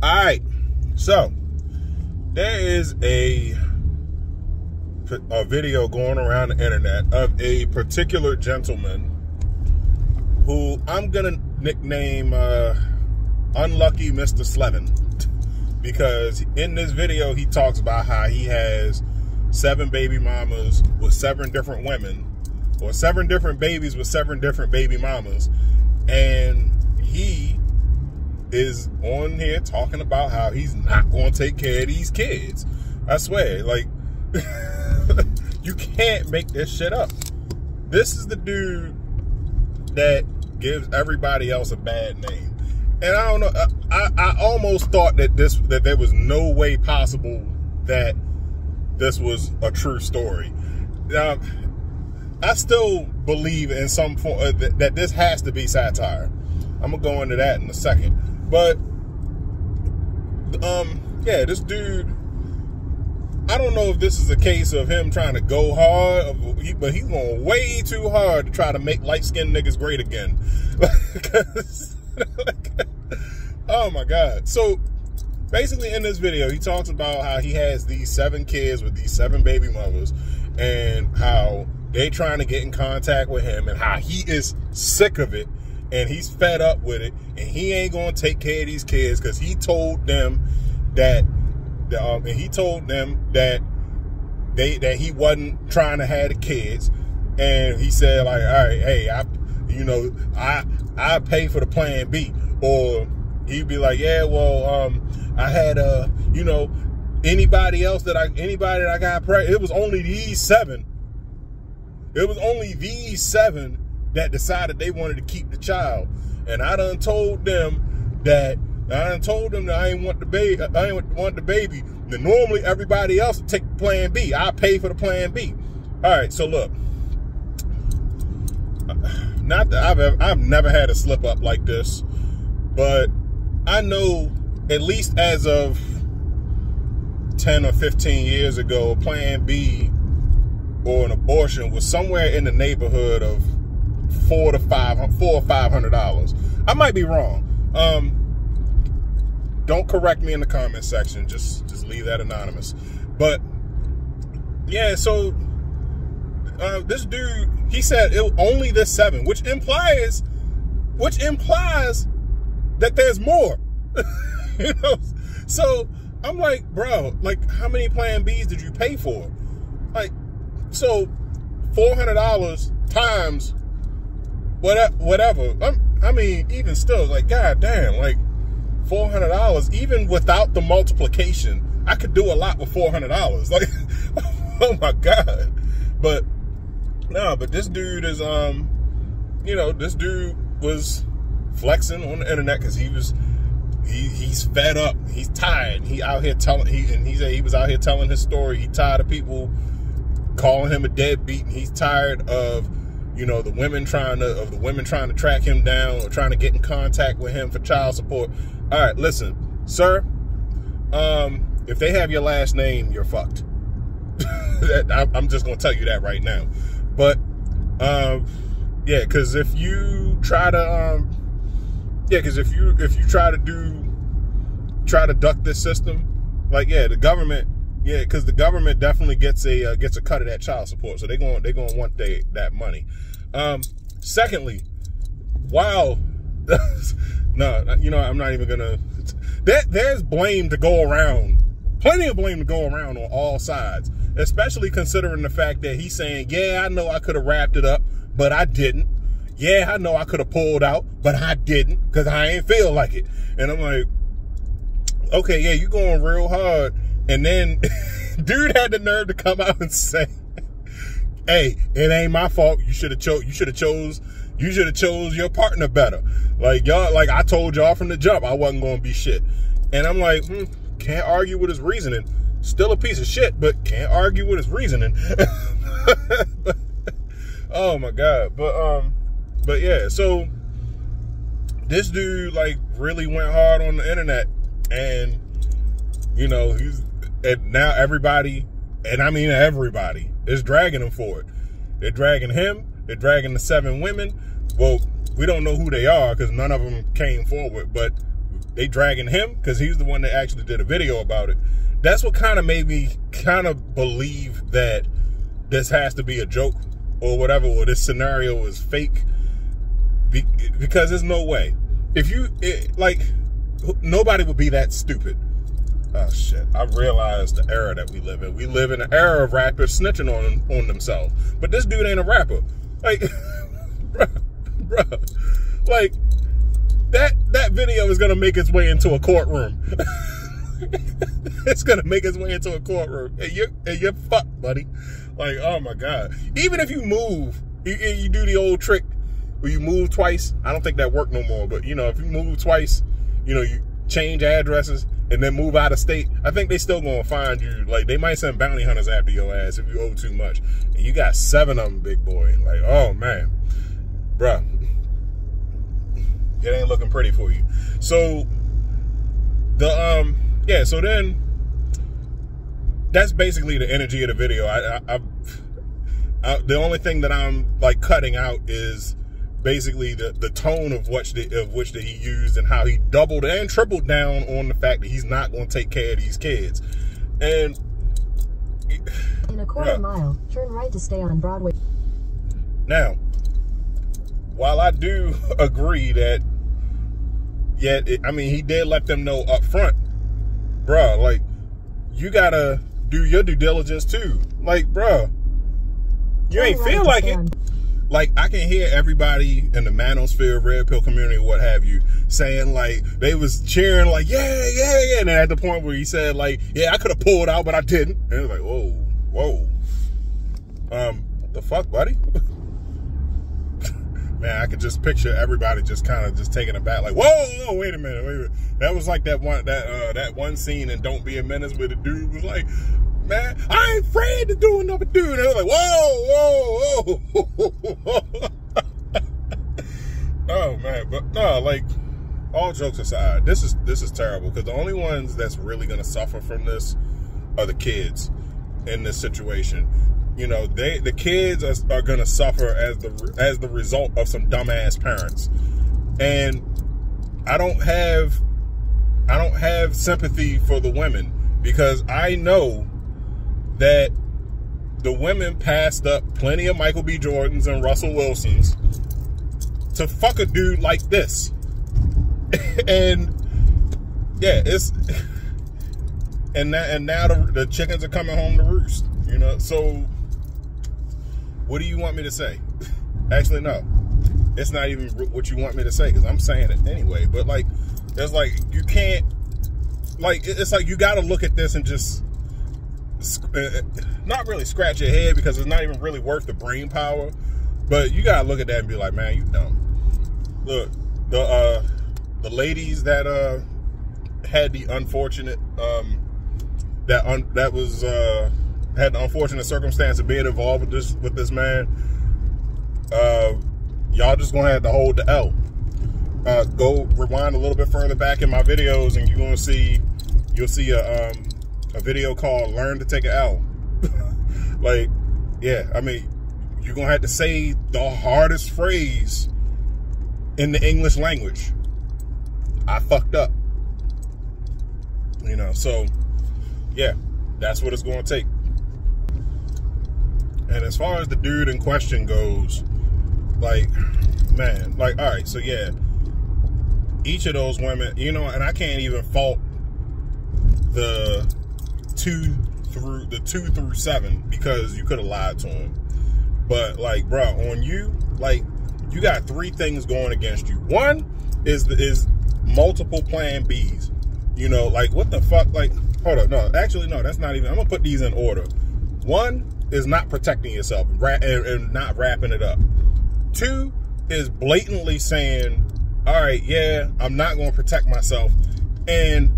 All right, so there is a video going around the internet of a particular gentleman who I'm gonna nickname Unlucky Mr. Slevin, because in this video he talks about how he has 7 baby mamas with 7 different women, or 7 different babies with 7 different baby mamas, and he is on here talking about how he's not going to take care of these kids. I swear, like, you can't make this shit up. This is the dude that gives everybody else a bad name. And I don't know, I almost thought that there was no way possible that this was a true story. Now, I still believe in some form that this has to be satire. I'm gonna go into that in a second. But yeah, this dude, I don't know if this is a case of him trying to go hard, but he's going way too hard to try to make light-skinned niggas great again. Oh my God. So basically in this video, he talks about how he has these 7 kids with these 7 baby mothers, and how they trying to get in contact with him, and how he is sick of it, and he's fed up with it, and he ain't going to take care of these kids because he told them that that he wasn't trying to have the kids, and he said, like, all right, hey, I pay for the plan B. Or he'd be like, yeah, well, I had anybody that I got pregnant. It was only these 7. It was only these 7 that decided they wanted to keep the child, and I done told them that I ain't want the baby. I ain't want the baby. Then normally everybody else would take plan B. I pay for the plan B. All right, so look, not that I've never had a slip up like this, but I know at least as of 10 or 15 years ago, plan B or an abortion was somewhere in the neighborhood of $400 or $500. I might be wrong. Don't correct me in the comment section. Just leave that anonymous. But yeah, so this dude, he said only this 7, which implies that there's more. You know? So I'm like, bro, like, how many plan Bs did you pay for? Like, so $400 times whatever. I mean, even still, like, god damn, like, $400, even without the multiplication, I could do a lot with $400. Like, oh my God. But no, but this dude is, this dude was flexing on the internet because he's fed up, he's tired. He out here telling, he said he was out here telling his story. He tired of people calling him a deadbeat, and he's tired of, the women trying to track him down or trying to get in contact with him for child support. All right, listen, sir, if they have your last name, you're fucked. I'm just going to tell you that right now. But, yeah, because if you try to, if you try to duck this system, like, yeah, the government, yeah, because the government definitely gets a cut of that child support, so they're going to want that money. Secondly, wow, no, I'm not even gonna. There's blame to go around, plenty of blame to go around on all sides, especially considering the fact that he's saying, yeah, I know I could have wrapped it up, but I didn't. Yeah, I know I could have pulled out, but I didn't because I ain't feel like it. And I'm like, okay, yeah, you going real hard. And then dude had the nerve to come out and say, hey, it ain't my fault. You should have chose your partner better. Like, y'all, like, I told y'all from the jump I wasn't going to be shit. And I'm like, can't argue with his reasoning. Still a piece of shit, but can't argue with his reasoning. Oh my God. But yeah, so this dude, like, really went hard on the internet, and and now everybody, and I mean everybody, is dragging him for it. They're dragging him. They're dragging the 7 women. Well, we don't know who they are because none of them came forward, but they dragging him because he's the one that actually did a video about it. That's what kind of made me kind of believe that this has to be a joke or whatever, or this scenario is fake, because there's no way. If you, like, nobody would be that stupid. Oh, shit. I realized the era that we live in. We live in an era of rappers snitching on themselves. But this dude ain't a rapper. Like, bruh, like, that video is going to make its way into a courtroom. It's going to make its way into a courtroom. And you're fucked, buddy. Like, oh, my God. Even if you move, you do the old trick where you move twice. I don't think that worked no more. But, you know, if you move twice, you know, you change addresses and then move out of state, I think they still gonna find you. Like, they might send bounty hunters after your ass if you owe too much. And you got 7 of them, big boy. Like, oh man, bruh, it ain't looking pretty for you. So the yeah, so then that's basically the energy of the video. The only thing that I'm like cutting out is basically the tone of which that he used, and how he doubled and tripled down on the fact that he's not going to take care of these kids. And in a quarter mile, turn right to stay on Broadway. Now, while I do agree that, yeah, I mean, he did let them know up front, bruh, like, you gotta do your due diligence too. Like, bruh, you ain't feel like it. Like, I can hear everybody in the manosphere, red pill community, what have you, saying, like, they was cheering, like, yeah, yeah, yeah. And then at the point where he said, like, yeah, I could have pulled out, but I didn't. And it was like, whoa, whoa. What the fuck, buddy? Man, I could just picture everybody just kind of just taking it back, like, whoa, wait a minute. That was like that one scene in Don't Be a Menace where the dude was like, man, I ain't afraid to do another dude. And I was like, whoa, whoa, whoa. Oh man, but no, like, all jokes aside, this is terrible, because the only ones that's really gonna suffer from this are the kids in this situation. You know, the kids are gonna suffer as the result of some dumbass parents. And I don't have sympathy for the women, because I know that the women passed up plenty of Michael B. Jordans and Russell Wilsons to fuck a dude like this. And yeah, and now the chickens are coming home to roost, you know. So what do you want me to say? Actually, no, it's not even what you want me to say, because I'm saying it anyway. But like, it's like, you can't, like, it's like you got to look at this and just not really scratch your head, because it's not even really worth the brain power. But you gotta look at that and be like, man, you dumb. Look, the ladies that had the unfortunate had the unfortunate circumstance of being involved with this man, y'all just gonna have to hold the L. Go rewind a little bit further back in my videos, and you'll see a video called "Learn to Take an L." Like, yeah, I mean, you're gonna have to say the hardest phrase in the English language. I fucked up, you know. So yeah, that's what it's gonna take. And as far as the dude in question goes, like, man, like, all right, so yeah, each of those women, you know, and I can't even fault the 2 through 7, because you could have lied to him. But like, bro, on you, like, you got 3 things going against you. One is multiple plan Bs. You know, like, what the fuck? Like, hold up, no, actually, no, that's not even. I'm gonna put these in order. 1 is not protecting yourself and not wrapping it up. 2 is blatantly saying, all right, yeah, I'm not gonna protect myself, and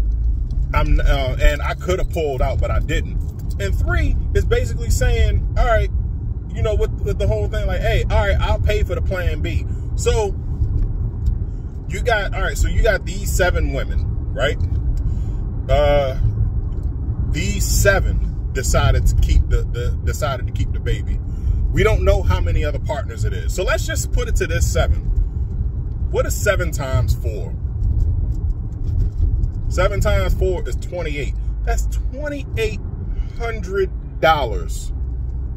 I could have pulled out, but I didn't. And 3 is basically saying, all right, you know, with the whole thing, like, hey, all right, I'll pay for the plan B. So you got, all right, so you got these 7 women, right? These 7 decided to keep the baby. We don't know how many other partners it is. So let's just put it to this 7. What is 7 times 4? 7 times 4 is 28. That's $2,800.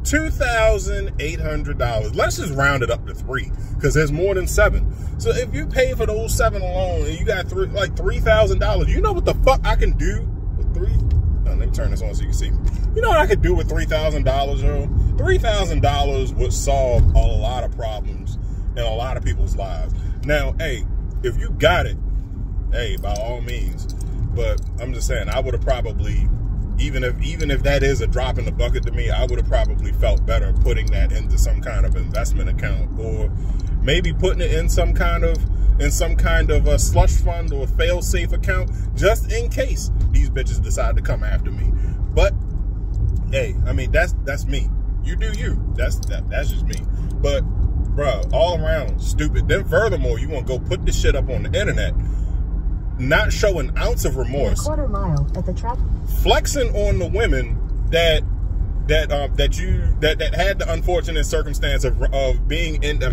$2,800. Let's just round it up to 3 because there's more than 7. So if you pay for those 7 alone and you got $3,000, you know what the fuck I can do with 3? Let me turn this on so you can see me. You know what I could do with $3,000, yo? $3,000 would solve a lot of problems in a lot of people's lives. Now, hey, if you got it, hey, by all means. But I'm just saying, I would have probably, even if that is a drop in the bucket to me, I would have probably felt better putting that into some kind of investment account, or maybe putting it in some kind of a slush fund or fail-safe account, just in case these bitches decide to come after me. But hey, I mean, that's me. You do you. That's just me. But bro, all around stupid. Then furthermore, you want to go put this shit up on the internet, not show an ounce of remorse. In a quarter mile at the track. Flexing on the women that had the unfortunate circumstance of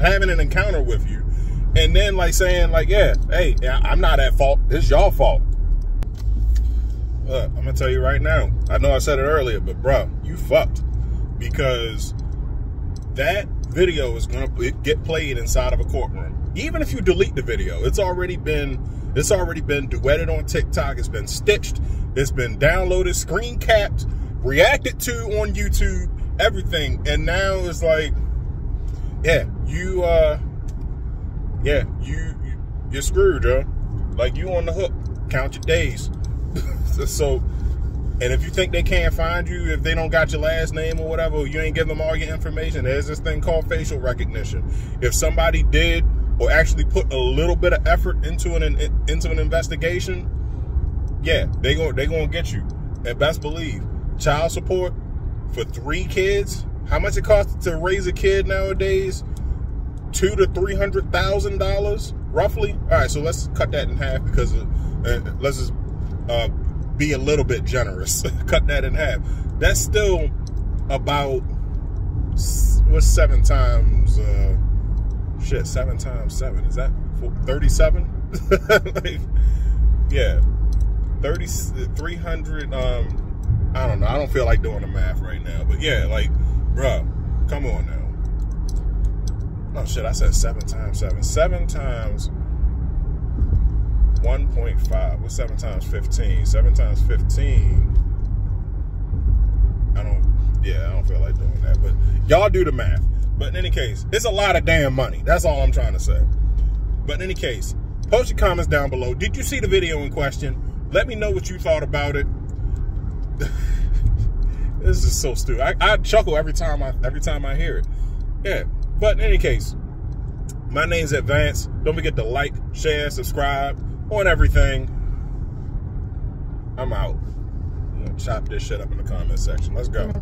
having an encounter with you, and then like saying like, yeah, hey, I'm not at fault. It's y'all fault. I'm gonna tell you right now. I know I said it earlier, but bro, you fucked, because that video is gonna get played inside of a courtroom. Even if you delete the video, it's already been duetted on TikTok. It's been stitched. It's been downloaded, screen capped, reacted to on YouTube, everything. And now it's like, yeah, you're screwed, yo. Like, you on the hook. Count your days. So, and if you think they can't find you, if they don't got your last name or whatever, you ain't give them all your information, there's this thing called facial recognition. If somebody did or actually put a little bit of effort into an investigation, yeah, they gonna get you. And best believe, child support for 3 kids, how much it costs to raise a kid nowadays? $200,000 to $300,000 roughly. All right, so let's cut that in half, because let's just be a little bit generous. Cut that in half. That's still about, what's 7 times 7 times 7, is that 37? Like, yeah, 300. I don't know, I don't feel like doing the math right now, but yeah, like, bro, come on now. Oh shit, I said 7 times 7. 7 times 1.5. What's 7 times 15? 7 times 15. I don't feel like doing that. But y'all do the math. But in any case, it's a lot of damn money. That's all I'm trying to say. But in any case, post your comments down below. Did you see the video in question? Let me know what you thought about it. This is so stupid. I chuckle every time I hear it. Yeah. But in any case, my name's Advance. Don't forget to like, share, subscribe on everything. I'm out. I'm gonna chop this shit up in the comment section. Let's go.